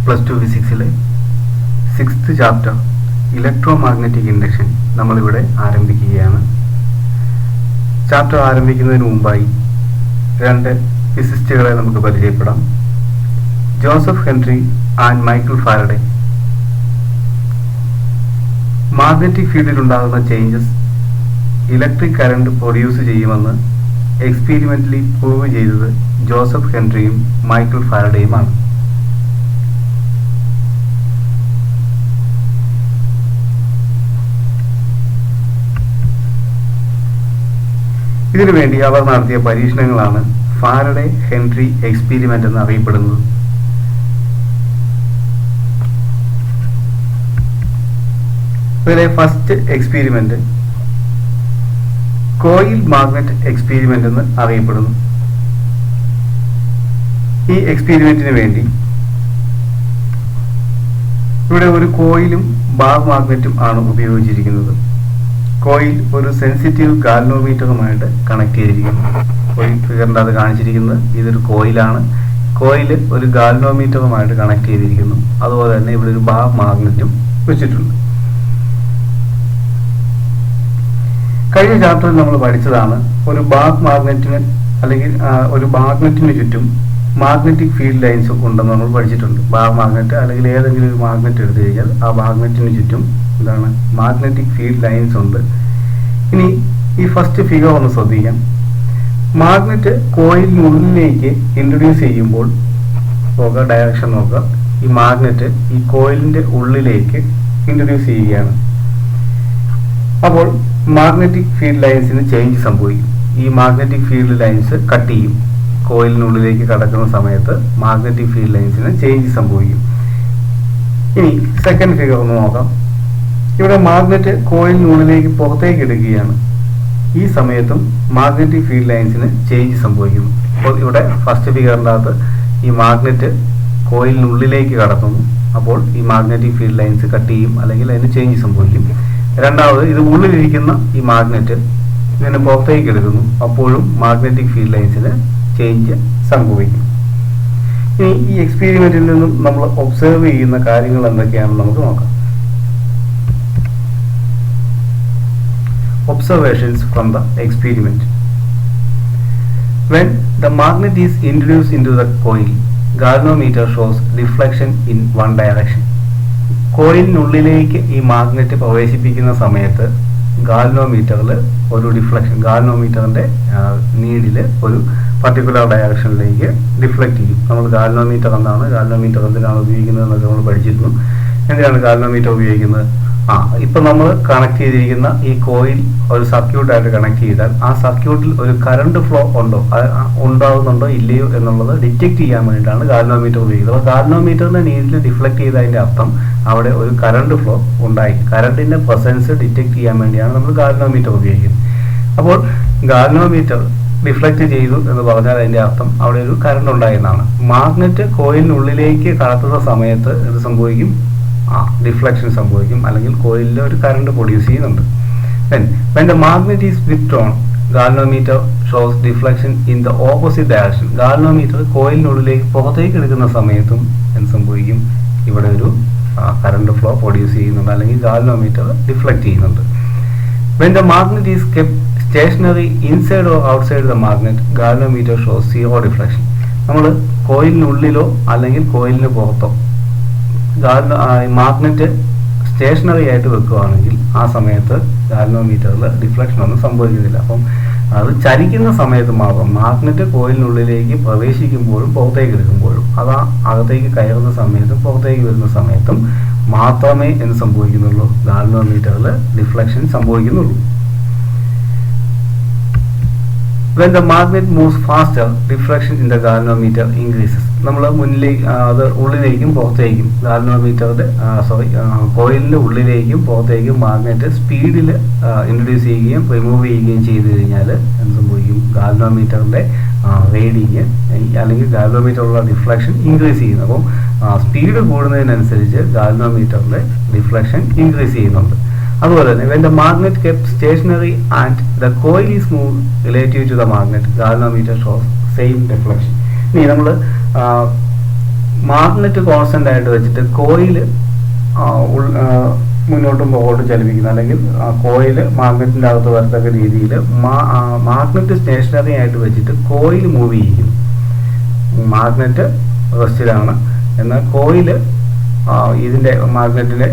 Plus two ഫിസിക്സിലെ 6th chapter electro magnetic induction നമ്മളിവിടെ ആരംഭിക്കുകയാണ്. ചാപ്റ്റർ ആരംഭിക്കുന്നതിന് മുമ്പായി രണ്ട് ഫിസിസ്റ്റുകളെ നമുക്ക് പരിചയപ്പെടാം. Joseph Henry and Michael Faraday magnetic ഫീൽഡിൽ ഉണ്ടാകുന്ന ചേഞ്ചസ് ഇലക്ട്രിക് കറണ്ട് പ്രൊഡ്യൂസ് ചെയ്യുമെന്ന് എക്സ്പീരിമെന്റലി പ്രൂവ് ചെയ്തത് ജോസഫ് ഹെൻറിയും മൈക്കിൾ ഫാരഡെയുമാണ്. ഇതിനുവേണ്ടി അവർ നടത്തിയ പരീക്ഷണങ്ങളാണ് ഫാരഡെ ഹെൻറി എക്സ്പീരിമെന്റ് എന്ന് അറിയപ്പെടുന്നത്. ഇതിലെ first experiment coil magnet experiment എന്ന് അറിയപ്പെടുന്നു. ഈ എക്സ്പീരിമെന്റിന് വേണ്ടി ഇവിടെ ഒരു കോയിലും ബാർ മാഗ്നറ്റും ആണ് ഉപയോഗിച്ചിരിക്കുന്നത്. കോയിൽ ഒരു സെൻസിറ്റീവ് ഗാൽവനോമീറ്ററുമായിട്ട് കണക്ട് ചെയ്തിരിക്കുന്നു. ഫിഗറിൻ്റെ അത് കാണിച്ചിരിക്കുന്നത് ഇതൊരു കോയിലാണ്. കോയിൽ ഒരു ഗാൽവനോമീറ്ററുമായിട്ട് കണക്ട് ചെയ്തിരിക്കുന്നു. അതുപോലെ തന്നെ ഇവിടെ ഒരു ബാർ മാഗ്നറ്റും വെച്ചിട്ടുണ്ട്. കഴിഞ്ഞ ചാപ്റ്ററിൽ നമ്മൾ പഠിച്ചതാണ് ഒരു ബാർ മാഗ്നറ്റിന് അല്ലെങ്കിൽ ഒരു മാഗ്നറ്റിന് ചുറ്റും മാഗ്നറ്റിക് ഫീൽഡ് ലൈൻസ് ഉണ്ടെന്ന് നമ്മൾ പഠിച്ചിട്ടുണ്ട്. ബാർ മാഗ്നറ്റ് അല്ലെങ്കിൽ ഏതെങ്കിലും ഒരു മാഗ്നറ്റ് എടുത്തു കഴിഞ്ഞാൽ ആ മാഗ്നറ്റിന് ചുറ്റും എന്താണ് മാഗ്നറ്റിക് ഫീൽഡ് ലൈൻസ് ഉണ്ട്. ഇനി ഈ ഫസ്റ്റ് ഫിഗർ ഒന്ന് ശ്രദ്ധിക്കാം. മാഗ്നറ്റ് കോയിലിനുള്ളിലേക്ക് ഇൻട്രൊഡ്യൂസ് ചെയ്യുമ്പോൾ നോക്കുക, ഡയറക്ഷൻ നോക്കുക. ഈ മാഗ്നറ്റ് ഈ കോയിലിന്റെ ഉള്ളിലേക്ക് ഇൻട്രൊഡ്യൂസ് ചെയ്യുകയാണ്. അപ്പോൾ മാഗ്നറ്റിക് ഫീൽഡ് ലൈൻസിന് ചേഞ്ച് സംഭവിക്കും. ഈ മാഗ്നറ്റിക് ഫീൽഡ് ലൈൻസ് കട്ട് ചെയ്യും. കോയിലിനുള്ളിലേക്ക് കടക്കുന്ന സമയത്ത് മാഗ്നറ്റിക് ഫീൽഡ് ലൈൻസിന് ചേഞ്ച് സംഭവിക്കും. ഇനി സെക്കൻഡ് ഫിഗർ ഒന്ന് നോക്കാം. ഇവിടെ മാഗ്നറ്റ് കോയിലിനുള്ളിലേക്ക് പുറത്തേക്ക് എടുക്കുകയാണ്. ഈ സമയത്തും മാഗ്നറ്റിക് ഫീൽഡ് ലൈൻസിന് ചേഞ്ച് സംഭവിക്കുന്നു. അപ്പോൾ ഇവിടെ ഫസ്റ്റ് ഫിഗറിൻ്റെ അകത്ത് ഈ മാഗ്നറ്റ് കോയിലിനുള്ളിലേക്ക് കടക്കുന്നു. അപ്പോൾ ഈ മാഗ്നറ്റിക് ഫീൽഡ് ലൈൻസ് കട്ട് ചെയ്യും അല്ലെങ്കിൽ അതിന് ചേഞ്ച് സംഭവിക്കും. രണ്ടാമത് ഇത് ഉള്ളിലിരിക്കുന്ന ഈ മാഗ്നറ്റ് ഇതിനെ പുറത്തേക്ക് എടുക്കുന്നു. അപ്പോഴും മാഗ്നറ്റിക് ഫീൽഡ് ലൈൻസിന് ചേഞ്ച് സംഭവിക്കും. ഇനി ഈ എക്സ്പീരിമെന്റിൽ നിന്നും നമ്മൾ ഒബ്സർവ് ചെയ്യുന്ന കാര്യങ്ങൾ എന്തൊക്കെയാണെന്ന് നമുക്ക് നോക്കാം. Observations from the experiment. When the magnet is introduced into the coil, galvanometer shows deflection in one direction. കോയിലിനുള്ളിലേക്ക് ഈ മാഗ്നറ്റ് പ്രവേശിപ്പിക്കുന്ന സമയത്ത് ഗാൽവനോമീറ്ററിൽ ഒരു ഡിഫ്ലക്ഷൻ, ഗാൽവനോമീറ്ററിന്റെ നീഡിൽ ഒരു പർട്ടിക്കുലർ ഡയറക്ഷനിലേക്ക് ഡിഫ്ലക്ട് ചെയ്യും. നമ്മൾ ഗാൽവനോമീറ്റർ എന്താണ്, ഗാൽവനോമീറ്റർ എന്തിനാണ് ഉപയോഗിക്കുന്നത് എന്നൊക്കെ നമ്മൾ പഠിച്ചിരുന്നു. എന്തിനാണ് ഗാൽവനോമീറ്റർ ഉപയോഗിക്കുന്നത്? ഇപ്പൊ നമ്മൾ കണക്ട് ചെയ്തിരിക്കുന്ന ഈ കോയിൽ ഒരു സർക്യൂട്ടായിട്ട് കണക്ട് ചെയ്താൽ ആ സർക്യൂട്ടിൽ ഒരു കറണ്ട് ഫ്ലോ ഉണ്ടാകുന്നുണ്ടോ ഇല്ലയോ എന്നുള്ളത് ഡിറ്റക്ട് ചെയ്യാൻ വേണ്ടിയിട്ടാണ് ഗാൽവനോമീറ്റർ ഉപയോഗിക്കുന്നത്. അപ്പോൾ ഗാൽവനോമീറ്ററിന്റെ നീഡിൽ ഡിഫ്ലക്ട് ചെയ്തതിന്റെ അർത്ഥം അവിടെ ഒരു കറണ്ട് ഫ്ലോ ഉണ്ടായി. കറണ്ടിന്റെ പ്രസൻസ് ഡിറ്റക്ട് ചെയ്യാൻ വേണ്ടിയാണ് നമ്മൾ ഗാൽവനോമീറ്റർ ഉപയോഗിക്കുന്നത്. അപ്പോൾ ഗാൽവനോമീറ്റർ ഡിഫ്ലക്ട് ചെയ്തു എന്ന് പറഞ്ഞാൽ അതിന്റെ അർത്ഥം അവിടെ ഒരു കറണ്ട് ഉണ്ടായെന്നാണ്. മാഗ്നറ്റ് കോയിലിനുള്ളിലേക്ക് കടത്തുന്ന സമയത്ത് ഇത് സംഭവിക്കും, ഡിഫ്ലക്ഷൻ സംഭവിക്കും, അല്ലെങ്കിൽ കോയിലിൽ ഒരു കറണ്ട് പ്രൊഡ്യൂസ് ചെയ്യുന്നുണ്ട്. Then when the magnet is withdrawn, galvanometer shows deflection in the opposite direction. Galvanometer കോയിലിനുള്ളിലേക്ക് പുറത്തേക്ക് എടുക്കുന്ന സമയത്തും എന്ത് സംഭവിക്കും? ഇവിടെ ഒരു കറണ്ട് ഫ്ലോ പ്രൊഡ്യൂസ് ചെയ്യുന്നുണ്ട്, അല്ലെങ്കിൽ ഗാൽവനോമീറ്റർ ഡിഫ്ലക്ട് ചെയ്യുന്നുണ്ട്. When the magnet is kept stationary inside or outside the magnet, galvanometer shows zero deflection. നമ്മൾ കോയിലിനുള്ളിലോ അല്ലെങ്കിൽ കോയിലിന് പുറത്തോ മാഗ്നറ്റ് സ്റ്റേഷനറി ആയിട്ട് വെക്കുകയാണെങ്കിൽ ആ സമയത്ത് ഗാൽവനോമീറ്ററിൽ ഡിഫ്ലക്ഷൻ ഒന്നും സംഭവിക്കുന്നില്ല. അപ്പം അത് ചലിക്കുന്ന സമയത്ത് മാത്രം, മാഗ്നറ്റ് കോയിലിനുള്ളിലേക്ക് പ്രവേശിക്കുമ്പോഴും പുറത്തേക്ക് എടുക്കുമ്പോഴും, അത് അകത്തേക്ക് കയറുന്ന സമയത്തും പുറത്തേക്ക് വരുന്ന സമയത്തും മാത്രമേ എന്ത് സംഭവിക്കുന്നുള്ളൂ? ഗാൽവനോമീറ്ററിൽ deflection സംഭവിക്കുന്നുള്ളൂ. When the magnet moves faster, deflection in the galvanometer increases. നമ്മൾ മുന്നിലേക്ക് അത് ഉള്ളിലേക്കും പുറത്തേക്കും ഗാൽവനോമീറ്ററിന്റെ കോയിലിന്റെ ഉള്ളിലേക്കും പുറത്തേക്കും മാഗ്നറ്റ് സ്പീഡിൽ ഇൻട്രൊഡ്യൂസ് ചെയ്യുകയും റിമൂവ് ചെയ്യുകയും ചെയ്തു കഴിഞ്ഞാൽ എന്ത് സംഭവിക്കും? ഗാൽവനോമീറ്ററിന്റെ റീഡിങ് അല്ലെങ്കിൽ ഗാൽവനോമീറ്ററിലുള്ള ഡിഫ്ലക്ഷൻ ഇൻക്രീസ് ചെയ്യുന്നു. അപ്പം സ്പീഡ് കൂടുന്നതിനനുസരിച്ച് ഗാൽവനോമീറ്ററിന്റെ ഡിഫ്ലക്ഷൻ ഇൻക്രീസ് ചെയ്യുന്നുണ്ട്. അതുപോലെ തന്നെ when the magnet kept stationary and the coil is moved relative to the magnet, galvanometer shows same deflection. ഇനി നമ്മൾ മാഗ്നറ്റ് കോൺസ്റ്റന്റ് ആയിട്ട് വെച്ചിട്ട് കോയിൽ മുന്നോട്ടും പുറകോട്ടും ചലിപ്പിക്കുന്നു, അല്ലെങ്കിൽ കോയിൽ മാഗ്നറ്റിൻ്റെ അകത്ത് വരത്തക്ക രീതിയിൽ മാഗ്നറ്റ് സ്റ്റേഷനറി ആയിട്ട് വെച്ചിട്ട് കോയിൽ മൂവ് ചെയ്യും. മാഗ്നറ്റ് റെസ്റ്റിലാണ്, എന്നാൽ കോയിൽ ഇതിൻ്റെ മാഗ്നറ്റിലെ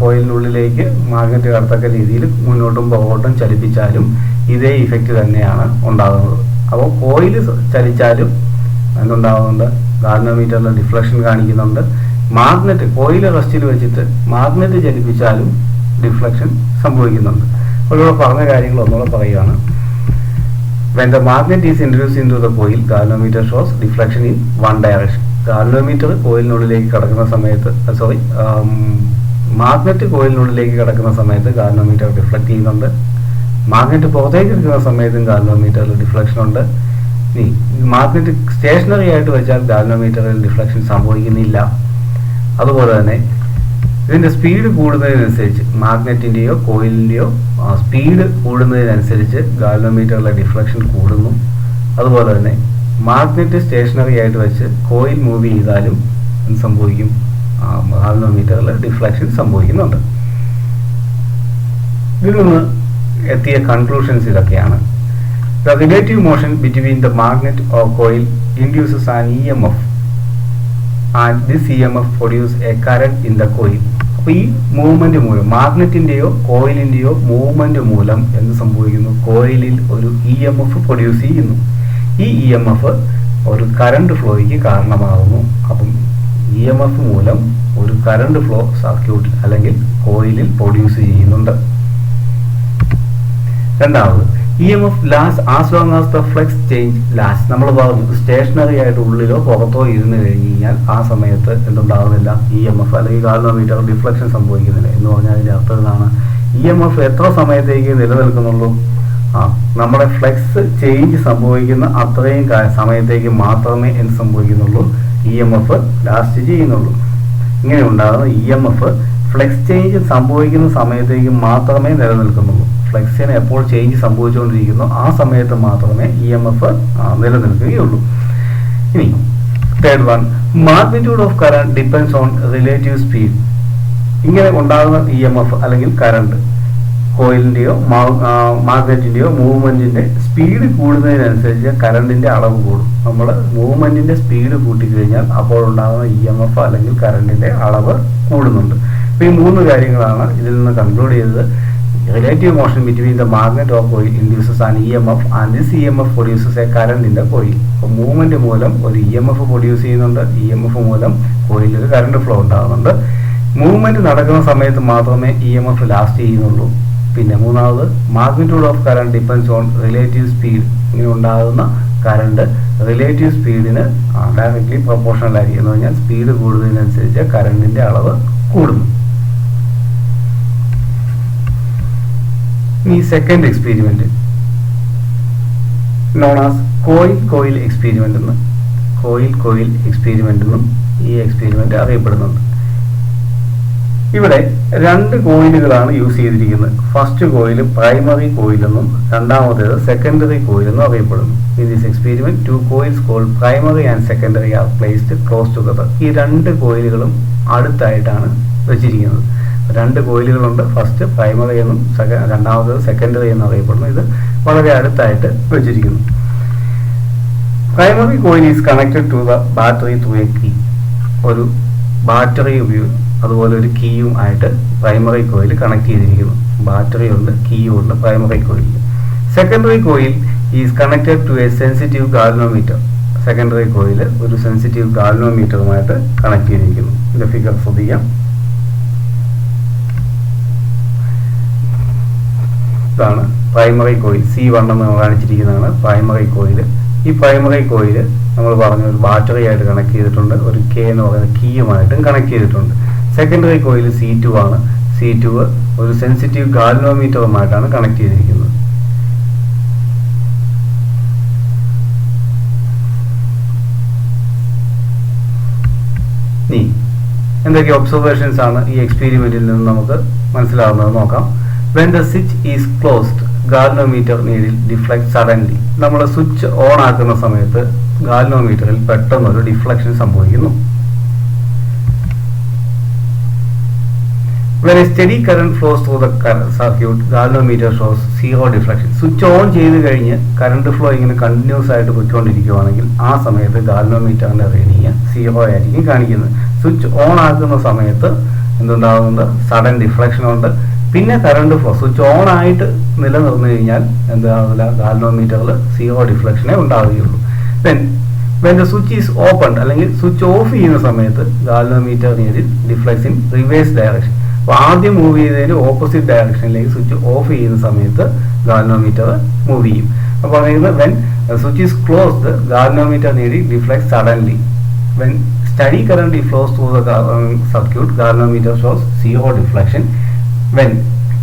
കോയിലിനുള്ളിലേക്ക് മാഗ്നറ്റ് കടത്തക്ക രീതിയിൽ മുന്നോട്ടും പുറകോട്ടും ചലിപ്പിച്ചാലും ഇതേ ഇഫക്റ്റ് തന്നെയാണ് ഉണ്ടാകുന്നത്. അപ്പോൾ കോയിൽ ചലിച്ചാലും എന്തുണ്ടാകുന്നുണ്ട്, ഗാൽവനോമീറ്ററിൽ ഡിഫ്ലക്ഷൻ കാണിക്കുന്നുണ്ട്. മാഗ്നറ്റ് കോയിൽ റെസ്റ്റിൽ വെച്ചിട്ട് മാഗ്നറ്റ് ചലിപ്പിച്ചാലും ഡിഫ്ലക്ഷൻ സംഭവിക്കുന്നുണ്ട്. അപ്പോൾ ഇവിടെ പറഞ്ഞ കാര്യങ്ങൾ ഒന്നുകൂടെ പറയുകയാണ്. When the magnet is introduced into the coil, galvanometer shows deflection in one direction. Galvanometer കോയിലിനുള്ളിലേക്ക് കടക്കുന്ന സമയത്ത് മാഗ്നറ്റ് കോയിലിനുള്ളിലേക്ക് കടക്കുന്ന സമയത്ത് ഗാൽവനോമീറ്റർ ഡിഫ്ലക്ട് ചെയ്യുന്നുണ്ട്. മാഗ്നറ്റ് പുറത്തേക്ക് എടുക്കുന്ന സമയത്തും ഗാൽവനോമീറ്ററിൽ ഡിഫ്ലക്ഷൻ ഉണ്ട്. ഇനി മാഗ്നറ്റ് സ്റ്റേഷനറി ആയിട്ട് വെച്ചാൽ ഗാൽവനോമീറ്ററിൽ ഡിഫ്ലക്ഷൻ സംഭവിക്കുന്നില്ല. അതുപോലെ തന്നെ ഇതിൻ്റെ സ്പീഡ് കൂടുന്നതിനനുസരിച്ച് മാഗ്നറ്റിൻ്റെയോ കോയിലിൻ്റെയോ സ്പീഡ് കൂടുന്നതിനനുസരിച്ച് ഗാൽവനോമീറ്ററിലെ ഡിഫ്ലക്ഷൻ കൂടുന്നു. അതുപോലെ തന്നെ മാഗ്നറ്റ് സ്റ്റേഷനറി ആയിട്ട് വെച്ച് കോയിൽ മൂവ് ചെയ്താലും എന്ത് സംഭവിക്കും, ഗാൽവനോമീറ്ററിൽ ഡിഫ്ലക്ഷൻ സംഭവിക്കുന്നുണ്ട്. ഇതിൽ നിന്ന് എത്തിയ കൺക്ലൂഷൻസ് ഇതൊക്കെയാണ്. The relative motion between the magnet or coil induces an EMF and this EMF produces a current in the coil. അപ്പോൾ ഈ മൂവ്മെന്റ് മൂലം മാഗ്നറ്റിൻ്റെയോ കോയിലിൻ്റെയോ മൂവ്മെന്റ് മൂലം എന്ത് സംഭവിക്കുന്നു, കോയിലിൽ ഒരു EMF പ്രൊഡ്യൂസ് ചെയ്യുന്നു. ഈ EMF ഒരു കറണ്ട് ഫ്ലോയ്ക്ക് കാരണമാകുന്നു. അപ്പം EMF മൂലം ഒരു കറണ്ട് ഫ്ലോ സർക്യൂട്ടിൽ അല്ലെങ്കിൽ കോയിലിൽ പ്രൊഡ്യൂസ് ചെയ്യുന്നുണ്ട്. രണ്ടാമത്, EMF lasts as long as the flux change lasts. നമ്മൾ പറഞ്ഞു സ്റ്റേഷനറി ആയിട്ട് ഉള്ളിലോ പുറത്തോ ഇരുന്ന് കഴിഞ്ഞ് കഴിഞ്ഞാൽ ആ സമയത്ത് എന്തുണ്ടാകുന്നില്ല, EMF അല്ലെങ്കിൽ ഗാൽവനോമീറ്റർ ഡിഫ്ലക്ഷൻ സംഭവിക്കുന്നില്ല എന്ന് പറഞ്ഞാൽ അതിൻ്റെ അർത്ഥം എന്താണ്, EMF എത്ര സമയത്തേക്ക് നിലനിൽക്കുന്നുള്ളൂ, നമ്മുടെ ഫ്ലക്സ് ചേഞ്ച് സംഭവിക്കുന്ന അത്രയും സമയത്തേക്ക് മാത്രമേ എന്ത് സംഭവിക്കുന്നുള്ളൂ, EMF ലാസ്റ്റ് ചെയ്യുന്നുള്ളൂ. ഇങ്ങനെ ഉണ്ടാകുന്ന EMF ഫ്ലക്സ് ചേഞ്ച് സംഭവിക്കുന്ന സമയത്തേക്ക് മാത്രമേ നിലനിൽക്കുന്നുള്ളൂ. ഫ്ലക്സിന് എപ്പോൾ ചേഞ്ച് സംഭവിച്ചുകൊണ്ടിരിക്കുന്നു ആ സമയത്ത് മാത്രമേ EMF നിലനിൽക്കുകയുള്ളൂ. ഇനി third one, magnitude of current depends on relative speed. ഇങ്ങനെ ഉണ്ടാകുന്ന EMF അല്ലെങ്കിൽ കറണ്ട് കോയിലിൻ്റെയോ മാഗ്നറ്റിൻ്റെയോ മൂവ്മെൻറ്റിൻ്റെ സ്പീഡ് കൂടുന്നതിനനുസരിച്ച് കറണ്ടിൻ്റെ അളവ് കൂടും. നമ്മൾ മൂവ്മെൻറ്റിൻ്റെ സ്പീഡ് കൂട്ടിക്കഴിഞ്ഞാൽ അപ്പോൾ ഉണ്ടാകുന്ന EMF അല്ലെങ്കിൽ കറണ്ടിൻ്റെ അളവ് കൂടുന്നുണ്ട്. അപ്പോൾ ഈ മൂന്ന് കാര്യങ്ങളാണ് ഇതിൽ നിന്ന് കൺക്ലൂഡ് ചെയ്തത്. Relative motion between the magnet or coil induces an EMF and this EMF produces a current in the coil. അപ്പോൾ മൂവ്മെന്റ് മൂലം ഒരു EMF പ്രൊഡ്യൂസ് ചെയ്യുന്നുണ്ട്, EMF മൂലം കോയിലിൽ കറണ്ട് ഫ്ലോ ഉണ്ടാകുന്നുണ്ട്. മൂവ്മെന്റ് നടക്കുന്ന സമയത്ത് മാത്രമേ EMF ലാസ്റ്റ് ചെയ്യുന്നുള്ളൂ. പിന്നെ മൂന്നാമത്, magnitude of current depends on relative speed. ഇങ്ങനെ ഉണ്ടാകുന്ന കറണ്ട് റിലേറ്റീവ് സ്പീഡിന് ഡയറക്ട്ലി പ്രൊപ്പോർഷണൽ ആയിരിക്കും. എന്ന് പറഞ്ഞാൽ സ്പീഡ് കൂടുന്നതിനനുസരിച്ച് കറണ്ടിന്റെ അളവ് കൂടുന്നു. ഈ second experiment known as coil experiment എന്നും ഈ എക്സ്പെരിമെന്റ് അറിയപ്പെടുന്നുണ്ട്. ഇവിടെ രണ്ട് കോയിലുകളാണ് യൂസ് ചെയ്തിരിക്കുന്നത്. ഫസ്റ്റ് കോയിൽ പ്രൈമറി കോയിൽ എന്നും രണ്ടാമത്തേത് സെക്കൻഡറി കോയിൽ എന്നും അറിയപ്പെടുന്നു. In this experiment 2 coils called primary and secondary are placed close together. ഈ രണ്ട് കോയിലുകളും അടുത്തായിട്ടാണ് വെച്ചിരിക്കുന്നത്. രണ്ട് കോയിലുകളുണ്ട്, ഫസ്റ്റ് പ്രൈമറി എന്നും രണ്ടാമത്തേത് സെക്കൻഡറി എന്നും അറിയപ്പെടുന്നു. ഇത് വളരെ അടുത്തായിട്ട് വെച്ചിരിക്കുന്നു. Primary coil is connected to the battery through a key. ഒരു ബാറ്ററി അതുപോലെ ഒരു കീയും ആയിട്ട് പ്രൈമറി കോയിൽ കണക്ട് ചെയ്തിരിക്കുന്നു. ബാറ്ററി ഉണ്ട്, കീയും ഉണ്ട് പ്രൈമറി കോയിലിൽ. Secondary coil is connected to a sensitive galvanometer. Secondary coil ഒരു സെൻസിറ്റീവ് ഗാൽവനോമീറ്ററുമായിട്ട് കണക്ട് ചെയ്തിരിക്കുന്നു. ഇതിന്റെ ഫിഗർ ശ്രദ്ധിക്കാം. ഇതാണ് പ്രൈമറി കോയിൽ. C1 എന്ന് കാണിച്ചിരിക്കുന്നതാണ് പ്രൈമറി കോയിൽ. ഈ പ്രൈമറി കോയിൽ നമ്മൾ പറഞ്ഞ ഒരു ബാറ്ററി ആയിട്ട് കണക്ട് ചെയ്തിട്ടുണ്ട്, ഒരു K എന്ന് പറയുന്ന കീയുമായിട്ടും കണക്ട് ചെയ്തിട്ടുണ്ട്. സെക്കൻഡറി കോയിൽ C2 ആണ്. C2 ഒരു സെൻസിറ്റീവ് ഗാൽവനോമീറ്ററുമായിട്ടാണ് കണക്ട് ചെയ്തിരിക്കുന്നത്. ഇനി എന്തൊക്കെ ഒബ്സർവേഷൻസ് ആണ് ഈ എക്സ്പെരിമെന്റിൽ നിന്ന് നമുക്ക് മനസ്സിലാവുന്നത് നോക്കാം. When the switch is closed, galvanometer needle deflects suddenly. നമ്മൾ സ്വിച്ച് ഓൺ ആക്കുന്ന സമയത്ത് ഗാൽവനോമീറ്ററിൽ പെട്ടെന്നൊരു ഡിഫ്ലക്ഷൻ സംഭവിക്കുന്നു. When a steady current flows through the circuit, galvanometer shows zero deflection. Switch on ചെയ്ത് കഴിഞ്ഞ് കറണ്ട് ഫ്ലോ ഇങ്ങനെ കണ്ടിന്യൂസ് ആയിട്ട് പോയിക്കൊണ്ടിരിക്കുകയാണെങ്കിൽ ആ സമയത്ത് ഗാൽവനോമീറ്ററിന്റെ റീഡിങ് സീറോ ആയിരിക്കും കാണിക്കുന്നത്. സ്വിച്ച് ഓൺ ആക്കുന്ന സമയത്ത് എന്തുണ്ടാകുന്നുണ്ട്? സഡൻ ഡിഫ്ലക്ഷൻ ഉണ്ട്. പിന്നെ കറണ്ട് ഫ്ലോ സ്വിച്ച് ഓൺ ആയിട്ട് നിലനിർന്നു കഴിഞ്ഞാൽ എന്താവില്ല, ഗാൽവനോമീറ്ററിൽ സീറോ ഡിഫ്ലക്ഷനേ ഉണ്ടാവുകയുള്ളൂ. When the switch is opened അല്ലെങ്കിൽ സ്വിച്ച് ഓഫ് ചെയ്യുന്ന സമയത്ത് ഗാൽവനോമീറ്റർ ഡിഫ്ലക്സ് ഇൻ റിവേഴ്സ് ഡയറക്ഷൻ. അപ്പോൾ ആദ്യം മൂവ് ചെയ്തതിന് ഓപ്പോസിറ്റ് ഡയറക്ഷനിലേക്ക് സ്വിച്ച് ഓഫ് ചെയ്യുന്ന സമയത്ത് ഗാൽവനോമീറ്റർ മൂവ് ചെയ്യും. അപ്പോൾ പറയുന്നത് when switch is closed galvanometer deflects suddenly. When steady current flows through the circuit, galvanometer shows zero deflection. When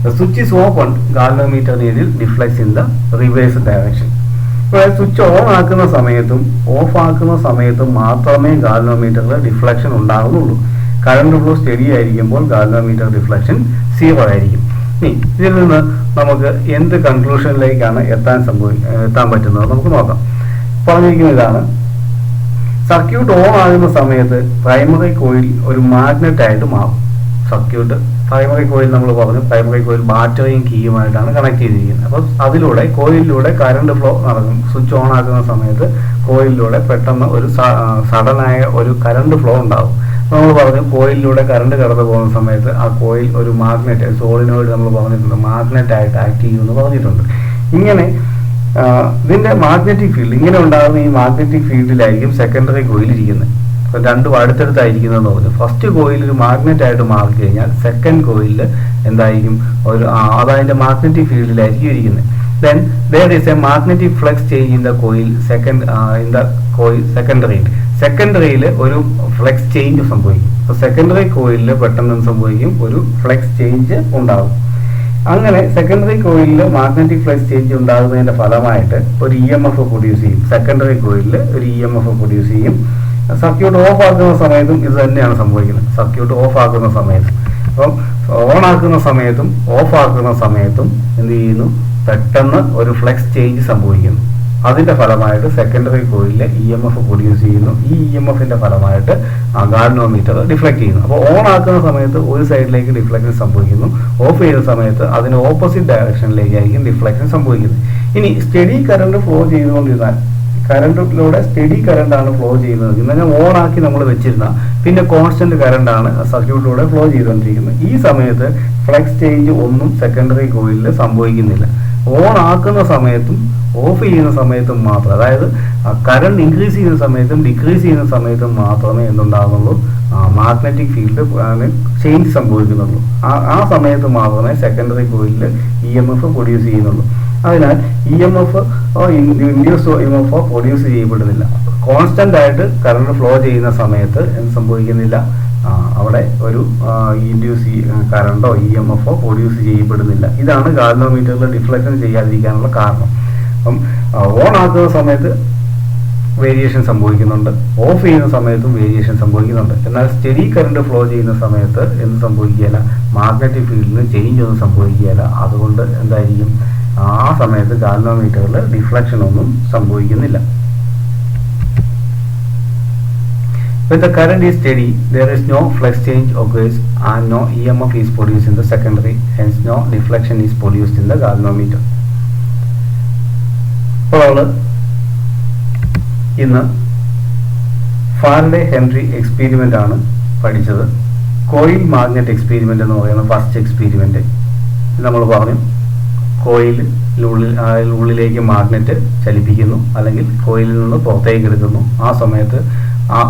the switch is opened, galvanometer deflects in the reverse direction. Switch on ആക്കുന്ന സമയത്തും of ആക്കുന്ന സമയത്തും മാത്രമേ ഗാൽവനോമീറ്ററിൽ deflection ഉണ്ടാകുന്നുള്ളൂ. Current flow study ആയിരിക്കുമ്പോൾ galvanometer deflection zero ആയിരിക്കും. ഇതിൽ നിന്ന് നമുക്ക് എന്ത് കൺക്ലൂഷനിലേക്കാണ് എത്താൻ പറ്റുന്നത് നമുക്ക് നോക്കാം. പറഞ്ഞിരിക്കുന്ന ഇതാണ്, സർക്യൂട്ട് ഓൺ ആകുന്ന സമയത്ത് പ്രൈമറി കോയിൽ ഒരു മാഗ്നറ്റ് ആയിട്ട് മാറും. സർക്യൂട്ട് പ്രൈമറി കോയിൽ നമ്മൾ പറഞ്ഞു, പ്രൈമറി കോയിൽ ബാറ്ററിയും കീയുമായിട്ടാണ് കണക്ട് ചെയ്തിരിക്കുന്നത്. അപ്പോൾ അതിലൂടെ കോയിലിലൂടെ കറണ്ട് ഫ്ലോ നടക്കും. സ്വിച്ച് ഓൺ ആക്കുന്ന സമയത്ത് കോയിലിലൂടെ പെട്ടെന്ന് ഒരു സഡനായ ഒരു കറണ്ട് ഫ്ലോ ഉണ്ടാകും. നമ്മൾ പറഞ്ഞു കോയിലിലൂടെ കറണ്ട് കടന്നു പോകുന്ന സമയത്ത് ആ കോയിൽ ഒരു മാഗ്നറ്റ്, സോളിനോയിഡ് നമ്മൾ പറഞ്ഞിട്ടുണ്ട്, മാഗ്നറ്റ് ആയിട്ട് ആക്ട് ചെയ്യുമെന്ന് പറഞ്ഞിട്ടുണ്ട്. ഇങ്ങനെ ഇതിന്റെ മാഗ്നറ്റിക് ഫീൽഡ് ഇങ്ങനെ ഉണ്ടാകുന്ന ഈ മാഗ്നറ്റിക് ഫീൽഡിലായിരിക്കും സെക്കൻഡറി കോയിൽ ഇരിക്കുന്നത്. രണ്ടും അടുത്തടുത്തായിരിക്കുന്നതെന്ന് പറഞ്ഞു. ഫസ്റ്റ് കോയിൽ ഒരു മാഗ്നറ്റ് ആയിട്ട് മാറി കഴിഞ്ഞാൽ സെക്കൻഡ് കോയിലിൽ എന്തായിരിക്കും, അതതിന്റെ മാഗ്നറ്റിക് ഫീൽഡിലായിരിക്കും ഇരിക്കുന്നത്. Then there is a magnetic flux change in the coil secondary. സെക്കൻഡറിയിൽ ഒരു ഫ്ലക്സ് ചേഞ്ച് സംഭവിക്കും. അപ്പോൾ സെക്കൻഡറി കോയിലിൽ പെട്ടെന്ന് സംഭവിക്കും, ഒരു ഫ്ലക്സ് ചേഞ്ച് ഉണ്ടാകും. അങ്ങനെ സെക്കൻഡറി കോയിലിൽ മാഗ്നറ്റിക് ഫ്ലക്സ് ചേഞ്ച് ഉണ്ടാകുന്നതിന്റെ ഫലമായിട്ട് ഒരു EMF പ്രൊഡ്യൂസ് ചെയ്യും. സെക്കൻഡറി കോയിലിൽ ഒരു EMF പ്രൊഡ്യൂസ് ചെയ്യും. സർക്യൂട്ട് ഓഫ് ആക്കുന്ന സമയത്തും ഇത് തന്നെയാണ് സംഭവിക്കുന്നത്. സർക്യൂട്ട് ഓഫ് ആക്കുന്ന സമയത്ത്, അപ്പം ഓൺ ആക്കുന്ന സമയത്തും ഓഫ് ആക്കുന്ന സമയത്തും എന്ത് ചെയ്യുന്നു, പെട്ടെന്ന് ഒരു ഫ്ലക്സ് ചേഞ്ച് സംഭവിക്കുന്നു. അതിന്റെ ഫലമായിട്ട് സെക്കൻഡറി കോയിലിലെ EMF പ്രൊഡ്യൂസ് ചെയ്യുന്നു. ഈ EMFന്റെ ഫലമായിട്ട് ഗാൽവനോമീറ്റർ ഡിഫ്ലക്ട് ചെയ്യുന്നു. അപ്പോൾ ഓൺ ആക്കുന്ന സമയത്ത് ഒരു സൈഡിലേക്ക് ഡിഫ്ലക്ഷൻ സംഭവിക്കുന്നു, ഓഫ് ചെയ്യുന്ന സമയത്ത് അതിന് ഓപ്പോസിറ്റ് ഡയറക്ഷനിലേക്കായിരിക്കും ഡിഫ്ലക്ഷൻ സംഭവിക്കുന്നത്. ഇനി സ്റ്റഡി കറണ്ട് ഫ്ലോ ചെയ്തുകൊണ്ടിരുന്നാൽ, കറണ്ടിലൂടെ സ്റ്റഡി കറണ്ട് ആണ് ഫ്ലോ ചെയ്യുന്നത്. ഇങ്ങനെ ഓൺ ആക്കി നമ്മൾ വെച്ചിരുന്ന പിന്നെ കോൺസ്റ്റന്റ് കറണ്ട് ആണ് സർക്യൂട്ടിലൂടെ ഫ്ലോ ചെയ്തുകൊണ്ടിരിക്കുന്നത്. ഈ സമയത്ത് ഫ്ലക്സ് ചേഞ്ച് ഒന്നും സെക്കൻഡറി കോയിലിൽ സംഭവിക്കുന്നില്ല. ഓൺ ആക്കുന്ന സമയത്തും ഓഫ് ചെയ്യുന്ന സമയത്തും മാത്രം, അതായത് കറണ്ട് ഇൻക്രീസ് ചെയ്യുന്ന സമയത്തും ഡിക്രീസ് ചെയ്യുന്ന സമയത്തും മാത്രമേ എന്തുണ്ടാകുന്നുള്ളൂ, മാഗ്നറ്റിക് ഫീൽഡ് ചേഞ്ച് സംഭവിക്കുന്നുള്ളൂ. ആ സമയത്ത് മാത്രമേ സെക്കൻഡറി കോയിലിൽ EMF പ്രൊഡ്യൂസ് ചെയ്യുന്നുള്ളൂ. അതിനാൽ ഇൻഡ്യൂസ്ഡ് EMF പ്രൊഡ്യൂസ് ചെയ്യപ്പെടുന്നില്ല. കോൺസ്റ്റന്റ് ആയിട്ട് കറണ്ട് ഫ്ലോ ചെയ്യുന്ന സമയത്ത് എന്ത് സംഭവിക്കുന്നില്ല, അവിടെ ഒരു ഇൻഡ്യൂസ് കറണ്ടോ EMF പ്രൊഡ്യൂസ് ചെയ്യപ്പെടുന്നില്ല. ഇതാണ് ഗാൽവനോമീറ്ററിൽ ഡിഫ്ലക്ഷൻ ചെയ്യാതിരിക്കാനുള്ള കാരണം. അപ്പം ഓൺ ആക്കുന്ന സമയത്ത് വേരിയേഷൻ സംഭവിക്കുന്നുണ്ട്, ഓഫ് ചെയ്യുന്ന സമയത്തും വേരിയേഷൻ സംഭവിക്കുന്നുണ്ട്. എന്നാൽ സ്റ്റഡി കറണ്ട് ഫ്ലോ ചെയ്യുന്ന സമയത്ത് എന്ത് സംഭവിക്കുകയില്ല, മാഗ്നറ്റിക് ഫീൽഡിന് ചേഞ്ച് ഒന്നും സംഭവിക്കുകയില്ല. അതുകൊണ്ട് എന്തായിരിക്കും, ആ സമയത്ത് ഗാൽവനോമീറ്ററിൽ ഡിഫ്ലക്ഷൻ ഒന്നും സംഭവിക്കുന്നില്ല. When the current is steady, there is no flux change occurs and no EMF is produced in the secondary, hence no deflection is produced in the galvanometer. അപ്പോൾ ഇന്ന് ഫാരഡെ ഹെൻറി എക്സ്പെരിമെന്റ് ആണ് പഠിച്ചത്. Coil magnet experiment എന്ന് പറയുന്ന first experiment നമ്മൾ പറഞ്ഞു. കോയിലിനുള്ളിലേക്ക് magnet ചലിപ്പിക്കുന്നു, അല്ലെങ്കിൽ കോയിലിൽ നിന്ന് പുറത്തേക്ക് എടുക്കുന്നു. ആ സമയത്ത് ആ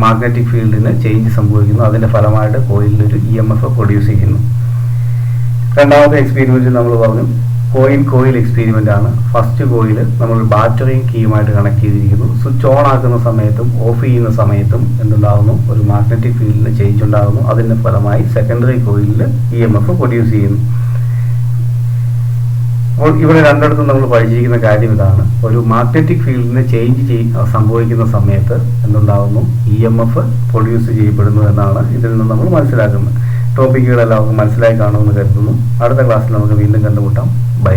മാഗ്നറ്റിക് ഫീൽഡിന് ചേഞ്ച് സംഭവിക്കുന്നു. അതിന്റെ ഫലമായിട്ട് കോയിലൊരു EMF പ്രൊഡ്യൂസ് ചെയ്യുന്നു. രണ്ടാമത്തെ എക്സ്പെരിമെന്റ് നമ്മൾ പറഞ്ഞു കോയിൽ എക്സ്പെരിമെന്റ് ആണ്. ഫസ്റ്റ് കോയിൽ നമ്മൾ ബാറ്ററിയും കീയുമായിട്ട് കണക്ട് ചെയ്തിരിക്കുന്നു. സ്വിച്ച് ഓൺ ആക്കുന്ന സമയത്തും ഓഫ് ചെയ്യുന്ന സമയത്തും എന്തുണ്ടാകുന്നു, ഒരു മാഗ്നറ്റിക് ഫീൽഡിന് ചേഞ്ച് ഉണ്ടാകുന്നു. അതിന്റെ ഫലമായി സെക്കൻഡറി കോയിലിൽ EMF പ്രൊഡ്യൂസ് ചെയ്യുന്നു. അപ്പോൾ ഇവിടെ രണ്ടിടത്തും നമ്മൾ പഠിച്ചിരിക്കുന്ന കാര്യം ഇതാണ്, ഒരു മാഗ്നറ്റിക് ഫീൽഡിന് ചേഞ്ച് സംഭവിക്കുന്ന സമയത്ത് എന്തുണ്ടാകുന്നു, EMF പ്രൊഡ്യൂസ് ചെയ്യപ്പെടുന്നു എന്നാണ് ഇതിൽ നിന്ന് നമ്മൾ മനസ്സിലാക്കുന്നത്. ടോപ്പിക്കുകളെല്ലാം നമുക്ക് മനസ്സിലായി കാണുമെന്ന് കരുതുന്നു. അടുത്ത ക്ലാസ്സിൽ നമുക്ക് വീണ്ടും കണ്ടുമുട്ടാം. ബൈ.